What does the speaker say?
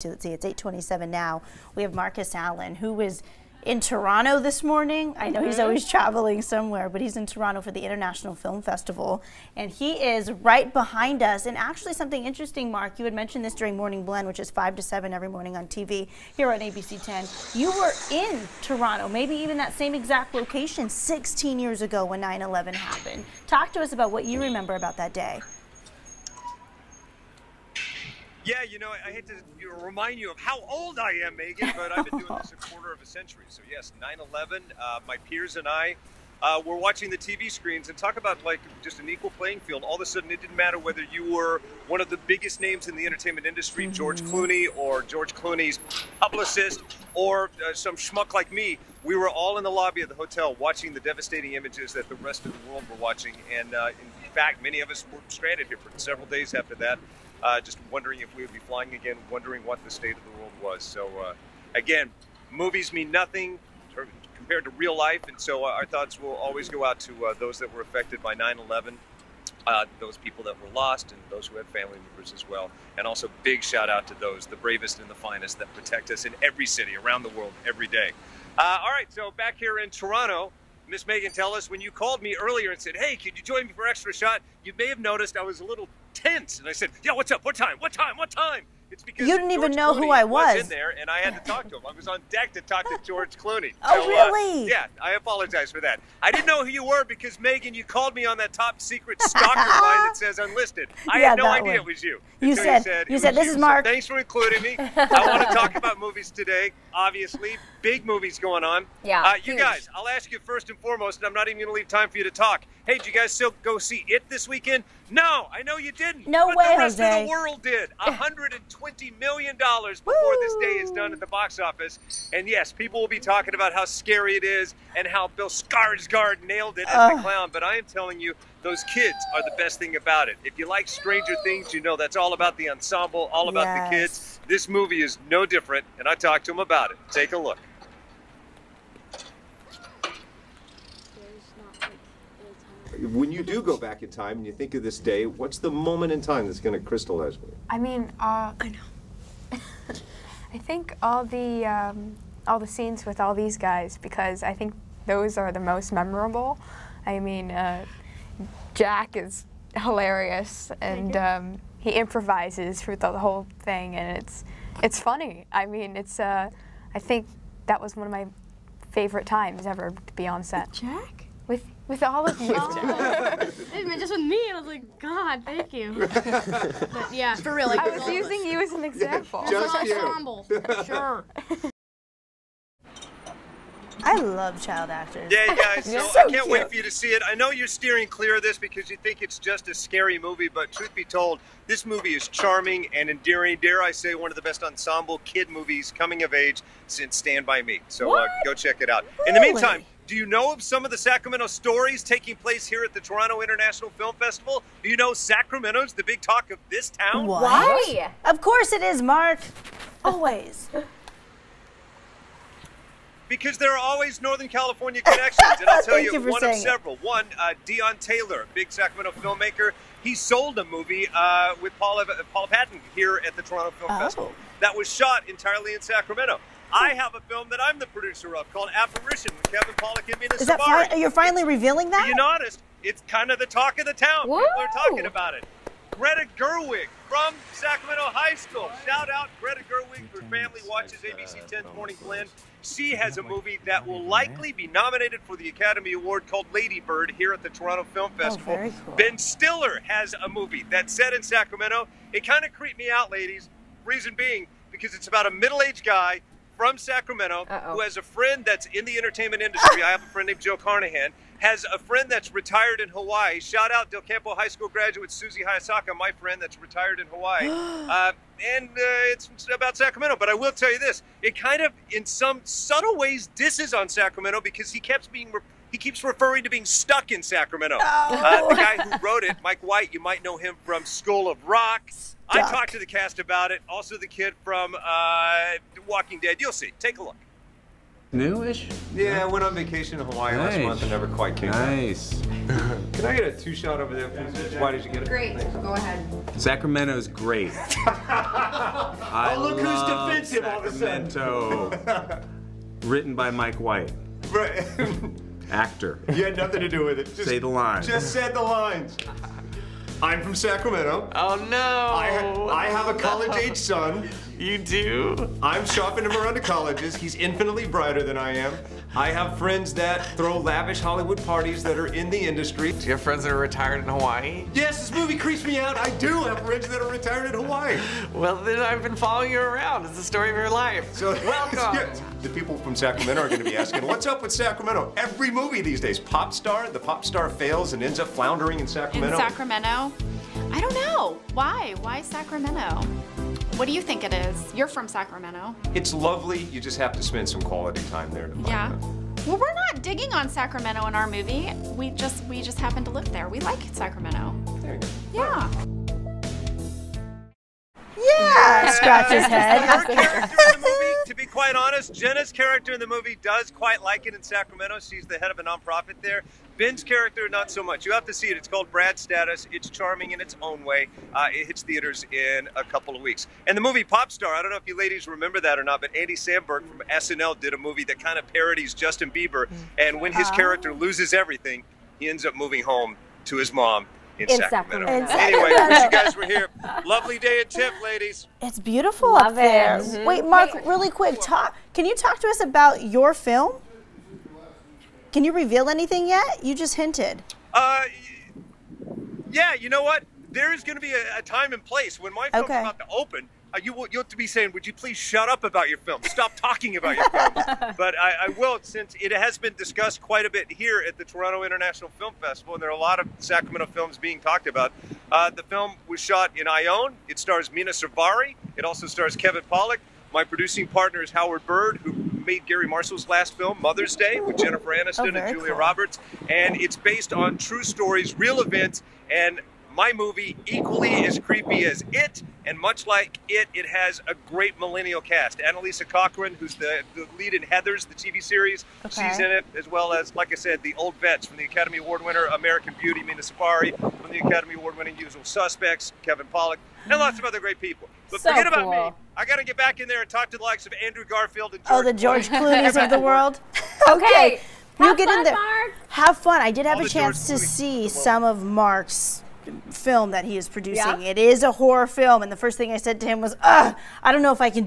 Let's see, it's 8:27 now. We have Marcus Allen, who was in Toronto this morning. I know he's always traveling somewhere, but he's in Toronto for the International Film Festival, and he is right behind us. And actually something interesting, Mark, you had mentioned this during Morning Blend, which is 5 to 7 every morning on TV here on ABC 10. You were in Toronto, maybe even that same exact location 16 years ago when 9/11 happened. Talk to us about what you remember about that day. Yeah, you know, I hate to remind you of how old I am, Megan, but I've been doing this a quarter of a century. So yes, 9/11, my peers and I were watching the TV screens, and talk about like just an equal playing field. All of a sudden, it didn't matter whether you were one of the biggest names in the entertainment industry, George Clooney, or George Clooney's publicist, or some schmuck like me. We were all in the lobby of the hotel watching the devastating images that the rest of the world were watching. And in fact, many of us were stranded here for several days after that. Just wondering if we would be flying again, wondering what the state of the world was. So again, movies mean nothing compared to real life, and so our thoughts will always go out to those that were affected by 9/11, those people that were lost, and those who had family members as well. And also big shout out to those, the bravest and the finest, that protect us in every city around the world every day. All right, so back here in Toronto, Miss Megan, tell us, when you called me earlier and said, hey, could you join me for Extra Shot? You may have noticed I was a little tense. And I said, yeah, what's up? What time? What time? What time? It's because you didn't even know Clooney who I was in there, and I had to talk to him. I was on deck to talk to George Clooney. Oh, so, really? Yeah, I apologize for that. I didn't know who you were because, Megan, you called me on that top secret stalker line that says unlisted. I had no idea it was you. You said this is Mark. So thanks for including me. I want to talk about movies today, obviously. Big movies going on. Yeah. You guys, I'll ask you first and foremost, and I'm not even going to leave time for you to talk. Hey, did you guys still go see It this weekend? No, I know you didn't. No but way, the rest Jose. of the world did. $120 million before this day is done at the box office. And yes, people will be talking about how scary it is and how Bill Skarsgård nailed it as the clown. But I am telling you, those kids are the best thing about it. If you like Stranger Things, you know that's all about the ensemble, all about the kids. This movie is no different, and I talked to them about it. Take a look. When you do go back in time and you think of this day, what's the moment in time that's going to crystallize for you? I mean, I know. I think all the scenes with all these guys, because I think those are the most memorable. I mean, Jack is hilarious, and he improvises through the whole thing, and it's funny. I mean, I think that was one of my favorite times ever to be on set. Jack? With all of you. Just with me, and I was like, God, thank you. But yeah, for real. Like, I was using you as an example. Just ensemble. Sure. I love child actors. Yeah, you guys, so I can't wait for you to see it. I know you're steering clear of this because you think it's just a scary movie, but truth be told, this movie is charming and endearing. Dare I say, one of the best ensemble kid movies coming of age since Stand By Me. So go check it out. In the meantime, do you know of some of the Sacramento stories taking place here at the Toronto International Film Festival? Do you know Sacramento's the big talk of this town? What? Of course it is, Mark. Always. Because there are always Northern California connections, and I'll tell you one of several. One, Dion Taylor, big Sacramento filmmaker, he sold a movie with Paula Patton here at the Toronto Film Festival that was shot entirely in Sacramento. I have a film that I'm the producer of called Apparition with Kevin Pollak and Mina Sabari. You're finally revealing that? Being honest, it's kind of the talk of the town. Whoa. People are talking about it. Greta Gerwig from Sacramento High School. Shout out Greta Gerwig. Her family watches ABC 10's Morning Blend. She has a movie that will likely be nominated for the Academy Award called Lady Bird here at the Toronto Film Festival. Very cool. Ben Stiller has a movie that's set in Sacramento. It kind of creeped me out, ladies. Reason being, because it's about a middle-aged guy from Sacramento who has a friend that's in the entertainment industry. I have a friend named Joe Carnahan. Has a friend that's retired in Hawaii. Shout out Del Campo High School graduate Susie Hayasaka, my friend that's retired in Hawaii. And it's about Sacramento. But I will tell you this. It kind of, in some subtle ways, disses on Sacramento because he keeps referring to being stuck in Sacramento. The guy who wrote it, Mike White, you might know him from School of Rock. I talked to the cast about it. Also the kid from Walking Dead. You'll see. Take a look. Newish? Yeah, I went on vacation in Hawaii last month and never quite came back. Nice. Can I get a 2-shot over there, please? Why did you get it? Great. Go ahead. Sacramento's great. I look who's love defensive all of a sudden. Sacramento. Written by Mike White. Right. Actor. You had nothing to do with it. Just Say the lines. Just said the lines. I'm from Sacramento. Oh no! I have a college-age son. You do? I'm shopping him around to colleges. He's infinitely brighter than I am. I have friends that throw lavish Hollywood parties that are in the industry. Do you have friends that are retired in Hawaii? Yes, this movie creeps me out. I do have friends that are retired in Hawaii. Well, then I've been following you around. It's the story of your life. So welcome. Yes, the people from Sacramento are going to be asking, what's up with Sacramento? Every movie these days, the pop star fails and ends up floundering in Sacramento. In Sacramento? I don't know. Why? Why Sacramento? What do you think it is? You're from Sacramento. It's lovely. You just have to spend some quality time there to find Yeah. it. Well, we're not digging on Sacramento in our movie. We just happen to live there. We like Sacramento. There you go. Yeah. Yeah, scratch his head. Her character in the movie, to be quite honest, Jenna's character in the movie does quite like it in Sacramento. She's the head of a nonprofit there. Ben's character, not so much. You have to see it. It's called Brad Status. It's charming in its own way. It hits theaters in a couple of weeks. And the movie Pop Star, I don't know if you ladies remember that or not, but Andy Samberg from SNL did a movie that kind of parodies Justin Bieber. And when his character loses everything, he ends up moving home to his mom in Sacramento. Anyway, wish you guys were here. Lovely day at TIFF, ladies. It's beautiful up there. Wait, Mark, really quick, can you talk to us about your film? Can you reveal anything yet? You just hinted. Yeah, you know what? There is going to be a time and place when my film's about to open. You'll have to be saying, would you please shut up about your film? Stop talking about your film. But I will, since it has been discussed quite a bit here at the Toronto International Film Festival, and there are a lot of Sacramento films being talked about. The film was shot in Ione. It stars Mina Savari. It also stars Kevin Pollak. My producing partner is Howard Bird, who made Gary Marshall's last film, Mother's Day, with Jennifer Aniston and Julia Roberts. And it's based on true stories, real events, and my movie, equally as creepy as it, and much like it, it has a great millennial cast. Annalisa Cochran, who's the lead in Heathers, the TV series, she's in it, as well as, like I said, the old vets from the Academy Award winner American Beauty, Mina Savari, from the Academy Award winning Usual Suspects, Kevin Pollak, and lots of other great people. But forget about me. I got to get back in there and talk to the likes of Andrew Garfield and George the George Clooney's of the world. Okay. You get in there. Mark. Have fun. I did have a chance to see some of Mark's film that he is producing. It is a horror film, and the first thing I said to him was, I don't know if I can do